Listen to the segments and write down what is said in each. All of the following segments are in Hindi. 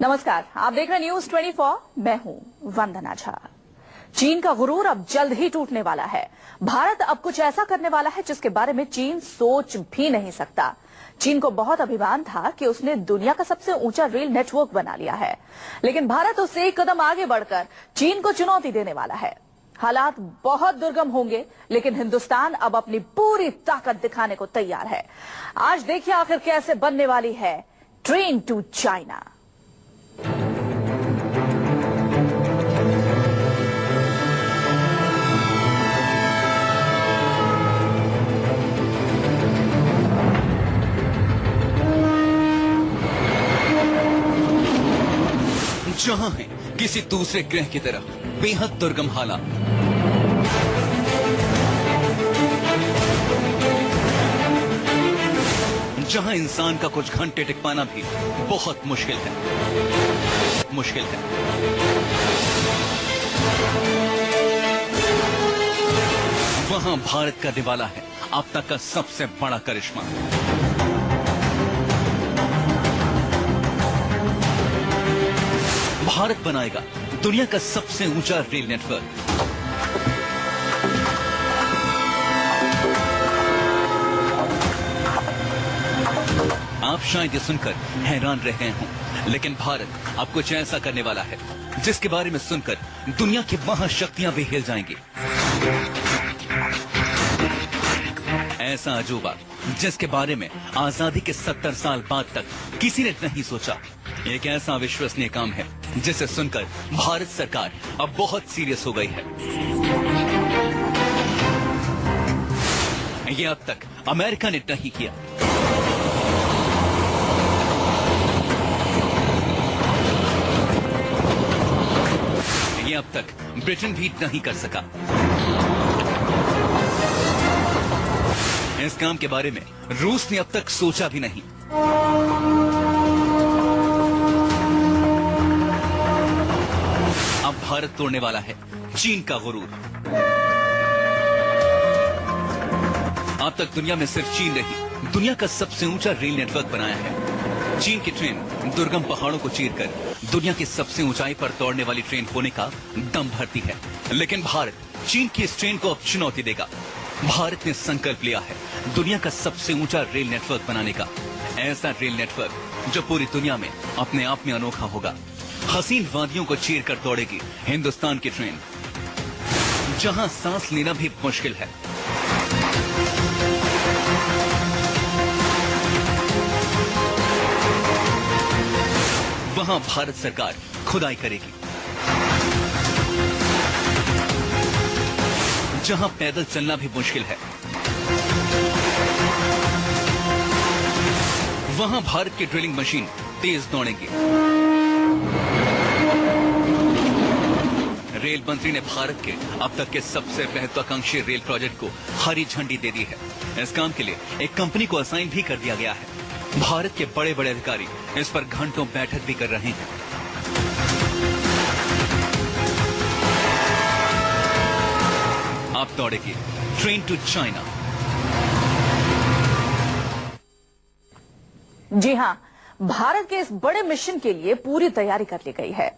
नमस्कार, आप देख रहे न्यूज 24। मैं हूं वंदना झा। चीन का गुरूर अब जल्द ही टूटने वाला है। भारत अब कुछ ऐसा करने वाला है जिसके बारे में चीन सोच भी नहीं सकता। चीन को बहुत अभिमान था कि उसने दुनिया का सबसे ऊंचा रेल नेटवर्क बना लिया है, लेकिन भारत उससे एक कदम आगे बढ़कर चीन को चुनौती देने वाला है। हालात बहुत दुर्गम होंगे, लेकिन हिंदुस्तान अब अपनी पूरी ताकत दिखाने को तैयार है। आज देखिए आखिर कैसे बनने वाली है ट्रेन टू चाइना। जहां है किसी दूसरे ग्रह की तरह बेहद दुर्गम हालात, जहां इंसान का कुछ घंटे टिक पाना भी बहुत मुश्किल है। वहां भारत का निवाला है अब तक का सबसे बड़ा करिश्मा। भारत बनाएगा दुनिया का सबसे ऊंचा रेल नेटवर्क। आप शायद ये सुनकर हैरान रहे हों, लेकिन भारत अब कुछ ऐसा करने वाला है जिसके बारे में सुनकर दुनिया की महाशक्तियां भी हिल जाएंगी। ऐसा अजूबा जिसके बारे में आजादी के 70 साल बाद तक किसी ने नहीं सोचा। एक ऐसा अविश्वसनीय काम है जिसे सुनकर भारत सरकार अब बहुत सीरियस हो गई है। ये अब तक अमेरिका ने नहीं किया। ये अब तक ब्रिटेन भी नहीं कर सका। इस काम के बारे में रूस ने अब तक सोचा भी नहीं। अब भारत तोड़ने वाला है चीन का गुरूर। अब तक दुनिया में सिर्फ चीन ने ही दुनिया का सबसे ऊंचा रेल नेटवर्क बनाया है। चीन की ट्रेन दुर्गम पहाड़ों को चीरकर दुनिया की सबसे ऊंचाई पर दौड़ने वाली ट्रेन होने का दम भरती है, लेकिन भारत चीन की इस ट्रेन को अब चुनौती देगा। भारत ने संकल्प लिया है दुनिया का सबसे ऊंचा रेल नेटवर्क बनाने का। ऐसा रेल नेटवर्क जो पूरी दुनिया में अपने आप में अनोखा होगा। हसीन वादियों को चीर कर दौड़ेगी हिंदुस्तान की ट्रेन, जहां सांस लेना भी मुश्किल है। वहां भारत सरकार खुदाई करेगी, जहां पैदल चलना भी मुश्किल है। वहां भारत की ड्रिलिंग मशीन तेज दौड़ेंगी। रेल मंत्री ने भारत के अब तक के सबसे महत्वाकांक्षी रेल प्रोजेक्ट को हरी झंडी दे दी है। इस काम के लिए एक कंपनी को असाइन भी कर दिया गया है। भारत के बड़े बड़े अधिकारी इस पर घंटों बैठक भी कर रहे हैं। अब दौड़ेगी ट्रेन टू चाइना। जी हां, भारत के इस बड़े मिशन के लिए पूरी तैयारी कर ली गई है।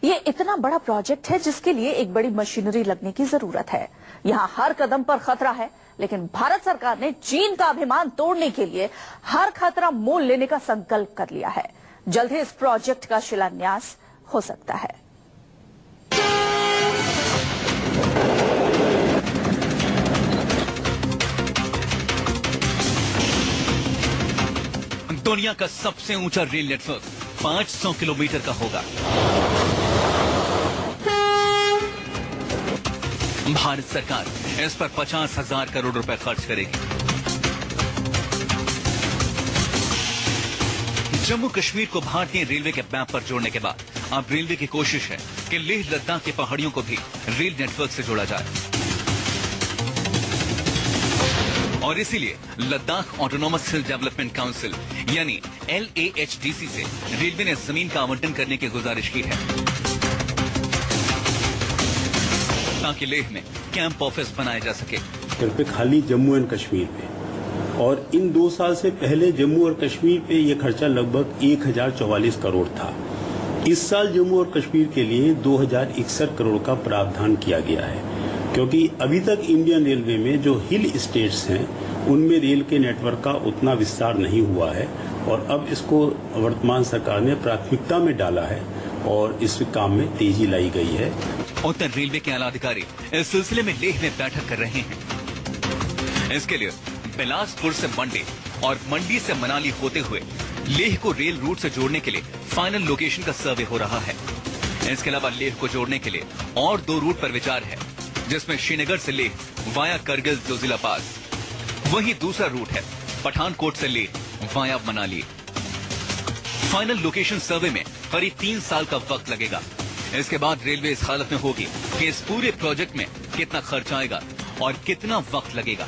ये इतना बड़ा प्रोजेक्ट है जिसके लिए एक बड़ी मशीनरी लगने की जरूरत है। यहाँ हर कदम पर खतरा है, लेकिन भारत सरकार ने चीन का अभिमान तोड़ने के लिए हर खतरा मोल लेने का संकल्प कर लिया है। जल्द ही इस प्रोजेक्ट का शिलान्यास हो सकता है। दुनिया का सबसे ऊंचा रेल नेटवर्क 500 किलोमीटर का होगा। भारत सरकार इस पर 50,000 करोड़ रुपए खर्च करेगी। जम्मू कश्मीर को भारतीय रेलवे के मैप पर जोड़ने के बाद अब रेलवे की कोशिश है कि लेह लद्दाख की पहाड़ियों को भी रेल नेटवर्क से जोड़ा जाए, और इसीलिए लद्दाख ऑटोनॉमस हिल डेवलपमेंट काउंसिल यानी LAHDC से रेलवे ने जमीन का आवंटन करने की गुजारिश की है, ताकि लेह में कैंप ऑफिस बनाया जा सके। सिर्फ खाली जम्मू एंड कश्मीर पे, और इन 2 साल से पहले जम्मू और कश्मीर पे ये खर्चा लगभग 1044 करोड़ था। इस साल जम्मू और कश्मीर के लिए 2061 करोड़ का प्रावधान किया गया है, क्योंकि अभी तक इंडियन रेलवे में जो हिल स्टेट्स हैं उनमें रेल के नेटवर्क का उतना विस्तार नहीं हुआ है और अब इसको वर्तमान सरकार ने प्राथमिकता में डाला है और इस काम में तेजी लाई गई है। उत्तर रेलवे के आला अधिकारी इस सिलसिले में लेह में बैठक कर रहे हैं। इसके लिए बिलासपुर से मंडी और मंडी से मनाली होते हुए लेह को रेल रूट से जोड़ने के लिए फाइनल लोकेशन का सर्वे हो रहा है। इसके अलावा लेह को जोड़ने के लिए और 2 रूट पर विचार है, जिसमें श्रीनगर से लेह वाया करगिल जोजिला पास। वहीं दूसरा रूट है पठानकोट से Leh via Manali. Final location survey में करीब 3 साल का वक्त लगेगा। इसके बाद रेलवे इस हालत में होगी कि इस पूरे प्रोजेक्ट में कितना खर्च आएगा और कितना वक्त लगेगा।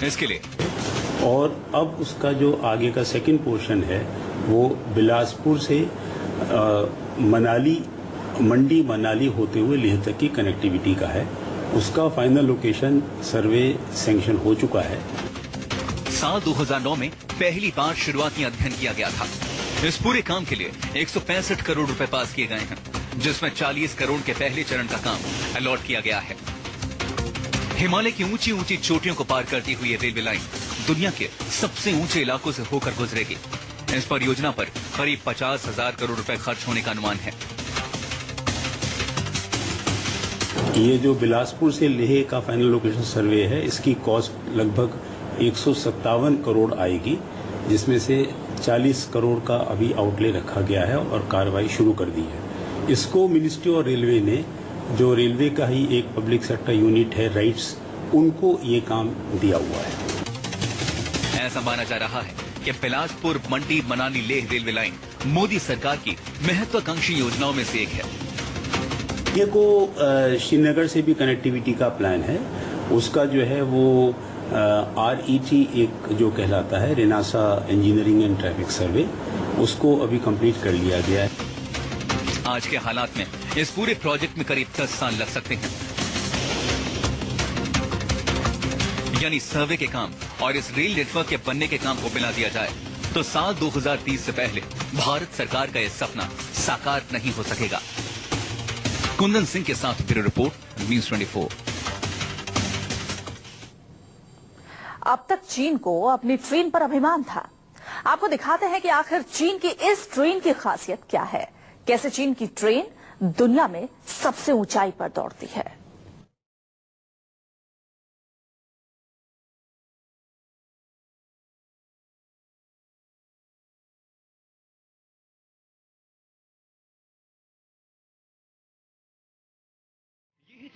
इसके लिए और अब उसका जो आगे का सेकंड पोर्शन है वो बिलासपुर से मंडी मनाली होते हुए लेह तक की कनेक्टिविटी का है। उसका फाइनल लोकेशन सर्वे सैंक्शन हो चुका है। साल 2009 में पहली बार शुरुआती अध्ययन किया गया था। इस पूरे काम के लिए 165 करोड़ रुपए पास किए गए हैं, जिसमें 40 करोड़ के पहले चरण का काम अलॉट किया गया है। हिमालय की ऊंची ऊंची चोटियों को पार करती हुई ये रेलवे लाइन दुनिया के सबसे ऊंचे इलाकों से होकर गुजरेगी। इस परियोजना पर करीब 50,000 करोड़ रुपए खर्च होने का अनुमान है। ये जो बिलासपुर से लेह का फाइनल लोकेशन सर्वे है, इसकी कॉस्ट लगभग 157 करोड़ आएगी, जिसमें से 40 करोड़ का अभी आउटले रखा गया है और कार्रवाई शुरू कर दी है। इसको मिनिस्ट्री और रेलवे ने, जो रेलवे का ही एक पब्लिक सेक्टर यूनिट है राइट्स, उनको ये काम दिया हुआ है। ऐसा माना जा रहा है कि बिलासपुर मंडी मनाली लेह रेलवे लाइन मोदी सरकार की महत्वाकांक्षी योजनाओं में से एक है। ये को श्रीनगर से भी कनेक्टिविटी का प्लान है। उसका जो है वो RET एक जो कहलाता है रेनासा इंजीनियरिंग एंड ट्रैफिक सर्वे, उसको अभी कंप्लीट कर लिया गया है। आज के हालात में इस पूरे प्रोजेक्ट में करीब 10 साल लग सकते हैं। यानी सर्वे के काम और इस रेल नेटवर्क के बनने के काम को मिला दिया जाए तो साल 2030 से पहले भारत सरकार का यह सपना साकार नहीं हो सकेगा। कुंदन सिंह के साथ ब्यूरो रिपोर्ट, न्यूज़ 24। अब तक चीन को अपनी ट्रेन पर अभिमान था। आपको दिखाते हैं कि आखिर चीन की इस ट्रेन की खासियत क्या है, कैसे चीन की ट्रेन दुनिया में सबसे ऊंचाई पर दौड़ती है।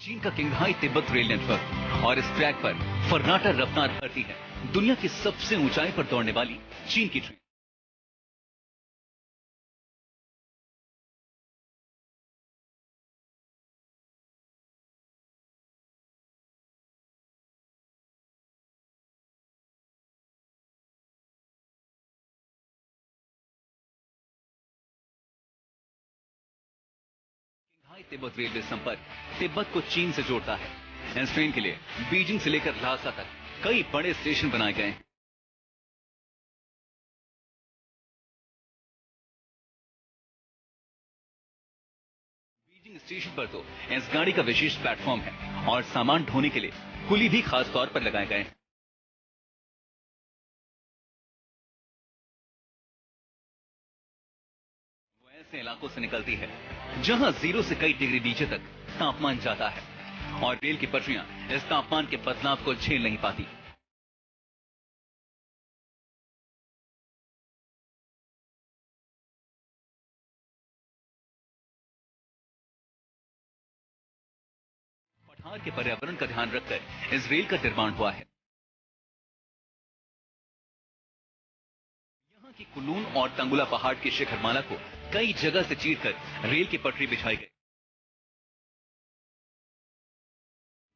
चीन का किंगहाई तिब्बत रेल नेटवर्क और इस ट्रैक पर फर्नाटा रफ्तार भरती है दुनिया की सबसे ऊंचाई पर दौड़ने वाली चीन की ट्रेन। तिब्बत रेलवे संपर्क तिब्बत को चीन से जोड़ता है। इस ट्रेन के लिए बीजिंग से लेकर ल्हासा तक कई बड़े स्टेशन बनाए गए हैं। बीजिंग स्टेशन पर तो इस गाड़ी का विशेष प्लेटफॉर्म है और सामान ढोने के लिए कुली भी खास तौर पर लगाए गए हैं। ऐसे इलाकों से निकलती है जहां 0 से कई डिग्री नीचे तक तापमान जाता है और रेल की पटरियां इस तापमान के बदलाव को झेल नहीं पाती। पठार के पर्यावरण का ध्यान रखकर इस रेल का निर्माण हुआ है। यहाँ की कुलून और तंगुला पहाड़ की शिखरमाला को कई जगह से चीरकर रेल की पटरी बिछाई गई।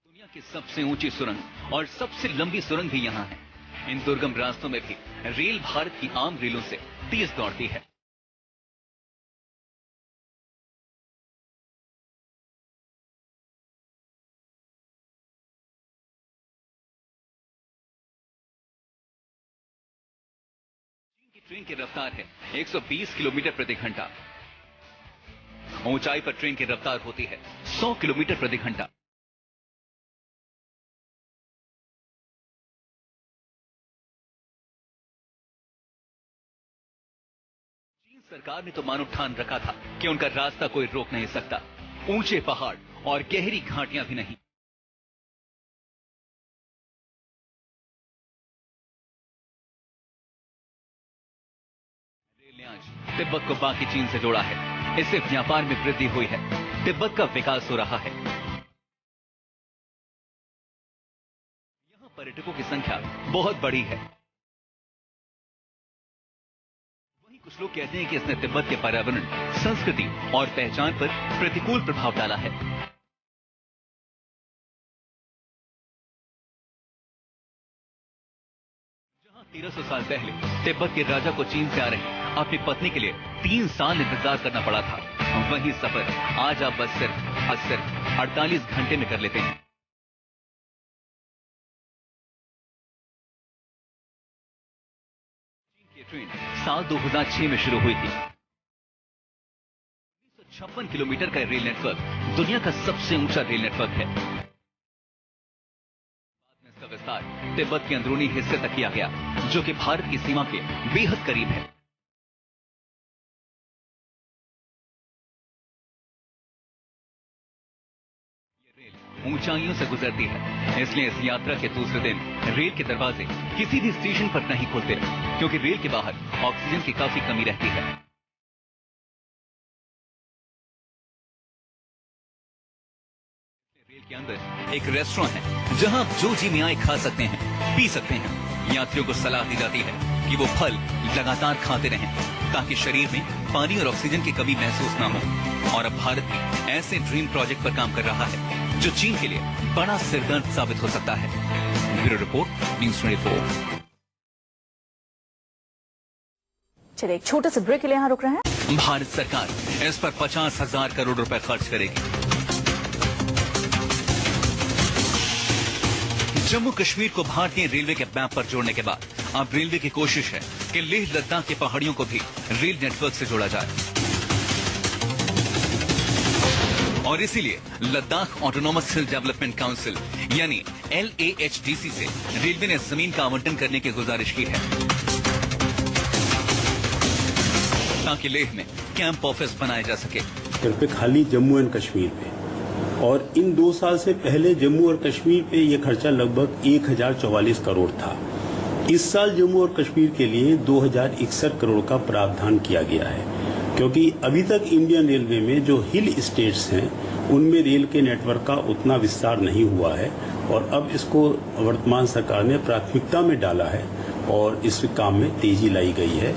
दुनिया की सबसे ऊंची सुरंग और सबसे लंबी सुरंग भी यहां है। इन दुर्गम रास्तों में भी रेल भारत की आम रेलों से तेज दौड़ती है। चीन की ट्रेन की रफ्तार है 120 किलोमीटर प्रति घंटा। ऊंचाई पर ट्रेन की रफ्तार होती है 100 किलोमीटर प्रति घंटा। चीन सरकार ने तो मानो ठान रखा था कि उनका रास्ता कोई रोक नहीं सकता, ऊंचे पहाड़ और गहरी घाटियां भी नहीं। रेल ने आज तिब्बत को बाकी चीन से जोड़ा है। इससे व्यापार में वृद्धि हुई है, तिब्बत का विकास हो रहा है। यहां पर्यटकों की संख्या बहुत बड़ी है। वहीं कुछ लोग कहते हैं कि इसने तिब्बत के पर्यावरण, संस्कृति और पहचान पर प्रतिकूल प्रभाव डाला है। 1300 साल पहले तिब्बत के राजा को चीन से आ रही अपनी पत्नी के लिए 3 साल इंतजार करना पड़ा था। वही सफर आज आप बस सिर्फ 48 घंटे में कर लेते हैं। चीन की ट्रेन साल 2006 में शुरू हुई थी। 1956 किलोमीटर का रेल नेटवर्क दुनिया का सबसे ऊंचा रेल नेटवर्क है। विस्तार तिब्बत के अंदरूनी हिस्से तक किया गया, जो कि भारत की सीमा के बेहद करीब है। ये रेल ऊंचाइयों से गुजरती है, इसलिए इस यात्रा के दूसरे दिन रेल के दरवाजे किसी भी स्टेशन पर नहीं खुलते, क्योंकि रेल के बाहर ऑक्सीजन की काफी कमी रहती है। रेल के अंदर एक रेस्टोरेंट है जहां आप जो जी में आए खा सकते हैं, पी सकते हैं। यात्रियों को सलाह दी जाती है कि वो फल लगातार खाते रहें ताकि शरीर में पानी और ऑक्सीजन की कमी महसूस ना हो। और अब भारत भी ऐसे ड्रीम प्रोजेक्ट पर काम कर रहा है जो चीन के लिए बड़ा सिरदर्द साबित हो सकता है। Bureau report, news 24। चलिए एक छोटे से ब्रेक के लिए यहाँ रुक रहे हैं। भारत सरकार इस पर 50,000 करोड़ रुपए खर्च करेगी। जम्मू कश्मीर को भारतीय रेलवे के मैप पर जोड़ने के बाद अब रेलवे की कोशिश है कि लेह लद्दाख की पहाड़ियों को भी रेल नेटवर्क से जोड़ा जाए। और इसीलिए लद्दाख ऑटोनॉमस हिल डेवलपमेंट काउंसिल यानी LAHDC से रेलवे ने जमीन का आवंटन करने की गुजारिश की है, ताकि लेह में कैंप ऑफिस बनाए जा सके। सिर्फ खाली जम्मू एंड कश्मीर में, और इन 2 साल से पहले जम्मू और कश्मीर पे ये खर्चा लगभग 1044 करोड़ था। इस साल जम्मू और कश्मीर के लिए 2061 करोड़ का प्रावधान किया गया है, क्योंकि अभी तक इंडियन रेलवे में जो हिल स्टेट्स हैं उनमें रेल के नेटवर्क का उतना विस्तार नहीं हुआ है, और अब इसको वर्तमान सरकार ने प्राथमिकता में डाला है और इस काम में तेजी लाई गई है।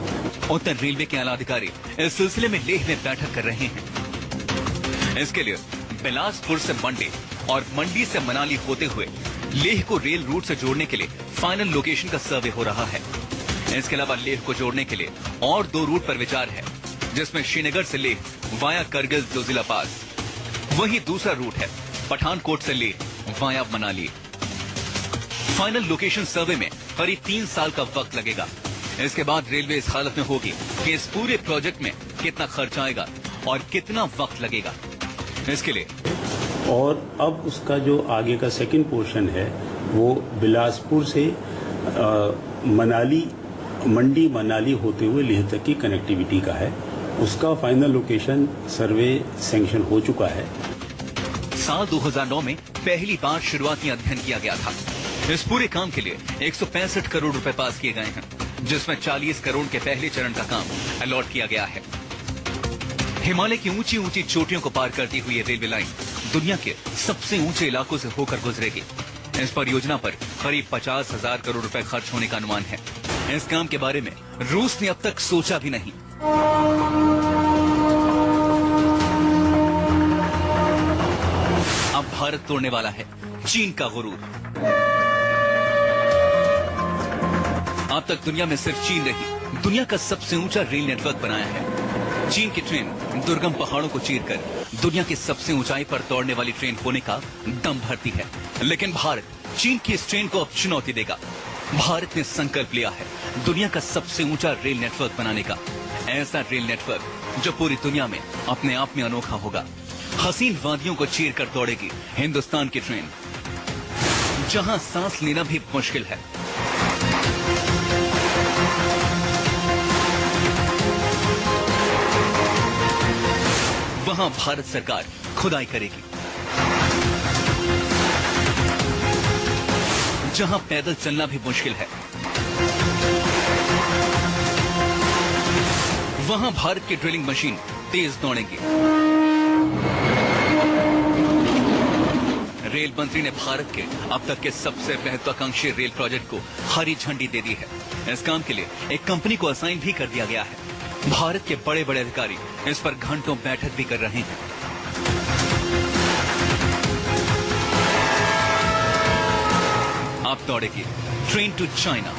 उत्तर रेलवे के आला अधिकारी इस सिलसिले में लेह में बैठक कर रहे हैं। इसके लिए बिलासपुर से मंडी और मंडी से मनाली होते हुए लेह को रेल रूट से जोड़ने के लिए फाइनल लोकेशन का सर्वे हो रहा है। इसके अलावा लेह को जोड़ने के लिए और 2 रूट पर विचार है, जिसमें श्रीनगर से लेह वाया करगिल जोजिला पास। वहीं दूसरा रूट है पठानकोट से Leh via Manali. Final location survey में करीब 3 साल का वक्त लगेगा। इसके बाद रेलवे इस हालत में होगी कि इस पूरे प्रोजेक्ट में कितना खर्च आएगा और कितना वक्त लगेगा इसके लिए। और अब उसका जो आगे का सेकंड पोर्शन है वो बिलासपुर से मंडी मनाली होते हुए लेह तक की कनेक्टिविटी का है। उसका फाइनल लोकेशन सर्वे सैंक्शन हो चुका है। साल 2009 में पहली बार शुरुआती अध्ययन किया गया था। इस पूरे काम के लिए 165 करोड़ रुपए पास किए गए हैं, जिसमें 40 करोड़ के पहले चरण का काम अलॉट किया गया है। हिमालय की ऊंची ऊंची चोटियों को पार करती हुई ये रेलवे लाइन दुनिया के सबसे ऊंचे इलाकों से होकर गुजरेगी। इस परियोजना पर करीब 50,000 करोड़ रुपए खर्च होने का अनुमान है। इस काम के बारे में रूस ने अब तक सोचा भी नहीं। अब भारत तोड़ने वाला है चीन का गुरूर। अब तक दुनिया में सिर्फ चीन रही दुनिया का सबसे ऊंचा रेल नेटवर्क बनाया है। चीन की ट्रेन दुर्गम पहाड़ों को चीरकर दुनिया की सबसे ऊंचाई पर दौड़ने वाली ट्रेन होने का दम भरती है। लेकिन भारत चीन की इस ट्रेन को अब चुनौती देगा। भारत ने संकल्प लिया है दुनिया का सबसे ऊंचा रेल नेटवर्क बनाने का। ऐसा रेल नेटवर्क जो पूरी दुनिया में अपने आप में अनोखा होगा। हसीन वादियों को चीर कर दौड़ेगी हिंदुस्तान की ट्रेन, जहां सांस लेना भी मुश्किल है। वहां भारत सरकार खुदाई करेगी, जहां पैदल चलना भी मुश्किल है। वहां भारत की ड्रिलिंग मशीन तेज दौड़ेंगी। रेल मंत्री ने भारत के अब तक के सबसे महत्वाकांक्षी रेल प्रोजेक्ट को हरी झंडी दे दी है। इस काम के लिए एक कंपनी को असाइन भी कर दिया गया है। भारत के बड़े बड़े अधिकारी इस पर घंटों बैठक भी कर रहे हैं। अब दौड़ेगी ट्रेन टू चाइना।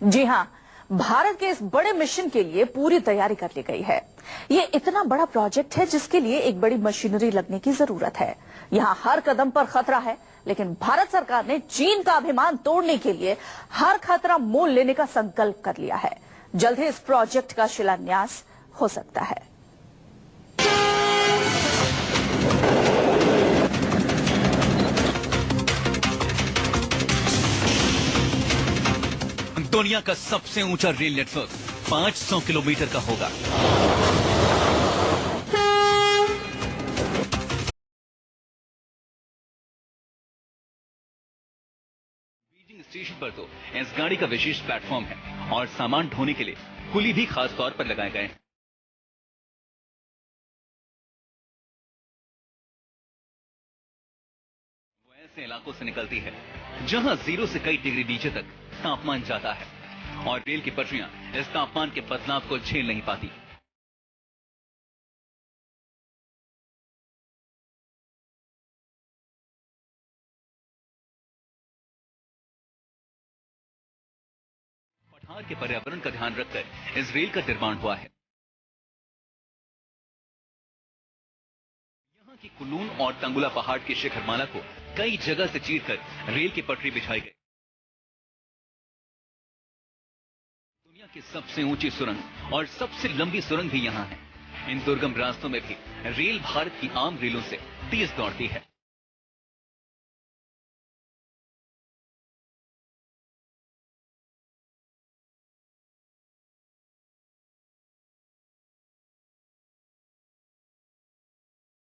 जी हां, भारत के इस बड़े मिशन के लिए पूरी तैयारी कर ली गई है। ये इतना बड़ा प्रोजेक्ट है जिसके लिए एक बड़ी मशीनरी लगने की जरूरत है। यहां हर कदम पर खतरा है, लेकिन भारत सरकार ने चीन का अभिमान तोड़ने के लिए हर खतरा मोल लेने का संकल्प कर लिया है। जल्द ही इस प्रोजेक्ट का शिलान्यास हो सकता है। दुनिया का सबसे ऊंचा रेल नेटवर्क 500 किलोमीटर का होगा। बीजिंग स्टेशन पर तो इस गाड़ी का विशेष प्लेटफॉर्म है और सामान ढोने के लिए कुली भी खास तौर पर लगाए गए हैं। वो ऐसे इलाकों से निकलती है जहां 0 से कई डिग्री नीचे तक तापमान जाता है और रेल की पटरियां इस तापमान के बदलाव को झेल नहीं पाती। पठार के पर्यावरण का ध्यान रखकर इस रेल का निर्माण हुआ है। यहां की कुलून और तंगुला पहाड़ की शिखरमाला को कई जगह से चीरकर रेल की पटरी बिछाई गई। की सबसे ऊंची सुरंग और सबसे लंबी सुरंग भी यहां है। इन दुर्गम रास्तों में भी रेल भारत की आम रेलों से तेज दौड़ती है।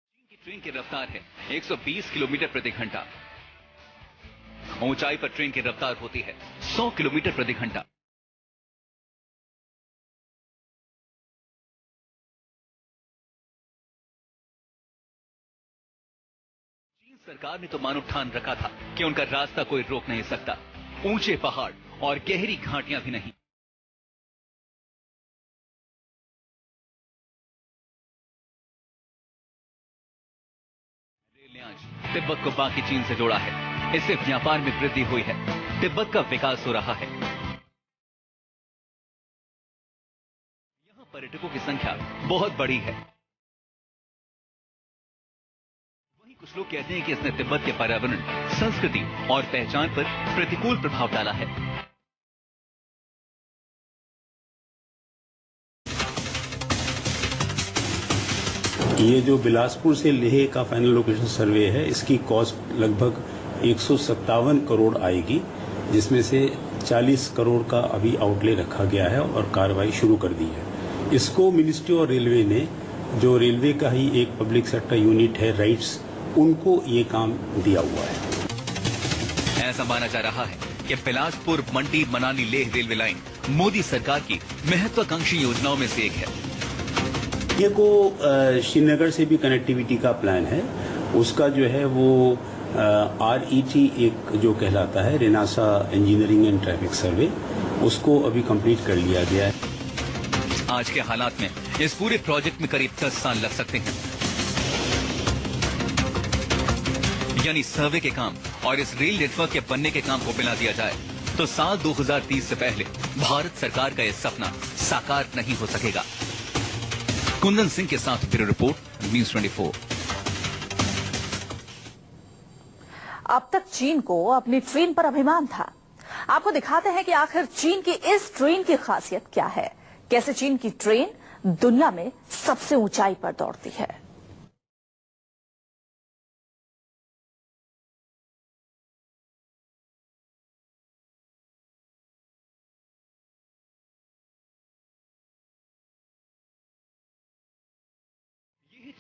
चीन की ट्रेन की रफ्तार है 120 किलोमीटर प्रति घंटा। ऊंचाई पर ट्रेन की रफ्तार होती है 100 किलोमीटर प्रति घंटा। सरकार ने तो मानो ठान रखा था कि उनका रास्ता कोई रोक नहीं सकता। ऊंचे पहाड़ और गहरी घाटियां भी नहीं। रेल ने आज तिब्बत को बाकी चीन से जोड़ा है। इससे व्यापार में वृद्धि हुई है। तिब्बत का विकास हो रहा है। यहां पर्यटकों की संख्या बहुत बड़ी है। कुछ लोग कहते हैं कि इसने तिब्बत के पर्यावरण, संस्कृति और पहचान पर प्रतिकूल प्रभाव डाला है। ये जो बिलासपुर से लेह का फाइनल लोकेशन सर्वे है, इसकी कॉस्ट लगभग 157 करोड़ आएगी, जिसमें से 40 करोड़ का अभी आउटले रखा गया है और कार्रवाई शुरू कर दी है। इसको मिनिस्ट्री और रेलवे ने, जो रेलवे का ही एक पब्लिक सेक्टर यूनिट है राइट्स, उनको ये काम दिया हुआ है। ऐसा माना जा रहा है कि बिलासपुर मंडी मनाली लेह रेलवे लाइन मोदी सरकार की महत्वाकांक्षी योजनाओं में से एक है। ये को श्रीनगर से भी कनेक्टिविटी का प्लान है। उसका जो है वो RET एक जो कहलाता है, रेनासा इंजीनियरिंग एंड ट्रैफिक सर्वे, उसको अभी कंप्लीट कर लिया गया है। आज के हालात में इस पूरे प्रोजेक्ट में करीब 10 साल लग सकते हैं। यानी सर्वे के काम और इस रेल नेटवर्क के बनने के काम को मिला दिया जाए तो साल 2030 से पहले भारत सरकार का यह सपना साकार नहीं हो सकेगा। कुंदन सिंह के साथ ब्यूरो रिपोर्ट, न्यूज़ 24। अब तक चीन को अपनी ट्रेन पर अभिमान था। आपको दिखाते हैं कि आखिर चीन की इस ट्रेन की खासियत क्या है, कैसे चीन की ट्रेन दुनिया में सबसे ऊंचाई पर दौड़ती है।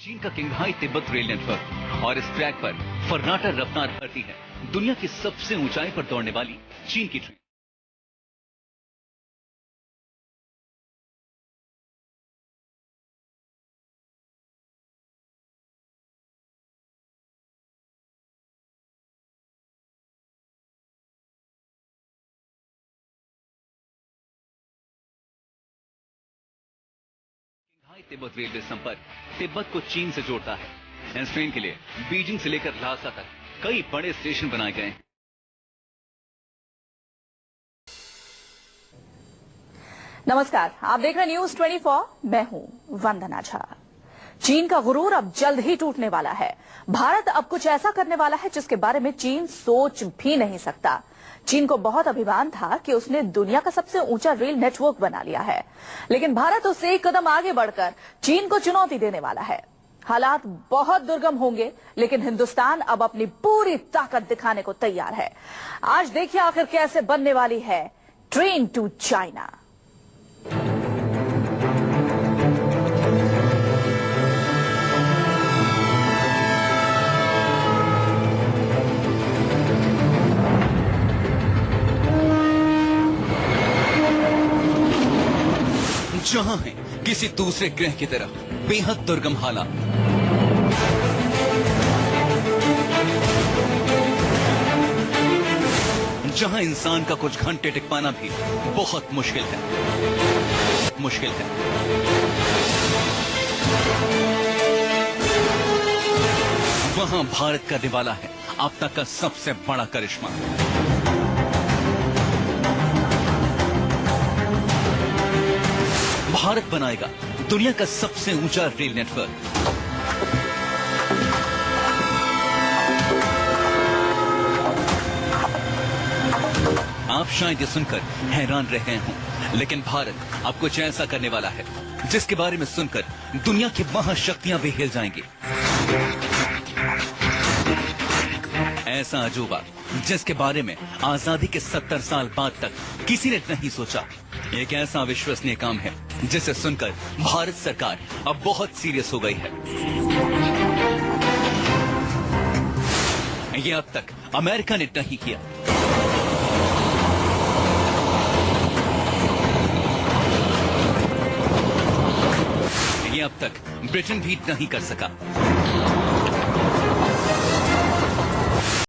चीन का किंगहाई तिब्बत रेल नेटवर्क और इस ट्रैक पर फर्राटा रफ्तार भरती है दुनिया की सबसे ऊंचाई पर दौड़ने वाली चीन की ट्रेन। तिब्बत रेलवे संपर्क तिब्बत को चीन से जोड़ता है। इस ट्रेन के लिए बीजिंग से लेकर ल्हासा तक कई बड़े स्टेशन बनाए गए हैं। नमस्कार, आप देख रहे हैं न्यूज 24। मैं हूं वंदना झा। चीन का गुरूर अब जल्द ही टूटने वाला है। भारत अब कुछ ऐसा करने वाला है जिसके बारे में चीन सोच भी नहीं सकता। चीन को बहुत अभिमान था कि उसने दुनिया का सबसे ऊंचा रेल नेटवर्क बना लिया है, लेकिन भारत उससे एक कदम आगे बढ़कर चीन को चुनौती देने वाला है। हालात बहुत दुर्गम होंगे, लेकिन हिंदुस्तान अब अपनी पूरी ताकत दिखाने को तैयार है। आज देखिए आखिर कैसे बनने वाली है ट्रेन टू चाइना। जहां है किसी दूसरे ग्रह की तरह बेहद दुर्गम हालात, जहां इंसान का कुछ घंटे टिक पाना भी बहुत मुश्किल है। वहां भारत करने वाला है अब तक का सबसे बड़ा करिश्मा। भारत बनाएगा दुनिया का सबसे ऊंचा रेल नेटवर्क। आप शायद ये सुनकर हैरान रह गए हों, लेकिन भारत अब कुछ ऐसा करने वाला है जिसके बारे में सुनकर दुनिया की महाशक्तियां भी हिल जाएंगी। ऐसा अजूबा जिसके बारे में आजादी के 70 साल बाद तक किसी ने नहीं सोचा। एक ऐसा अविश्वसनीय काम है जिसे सुनकर भारत सरकार अब बहुत सीरियस हो गई है। ये अब तक अमेरिका ने नहीं किया। ये अब तक ब्रिटेन भी नहीं कर सका।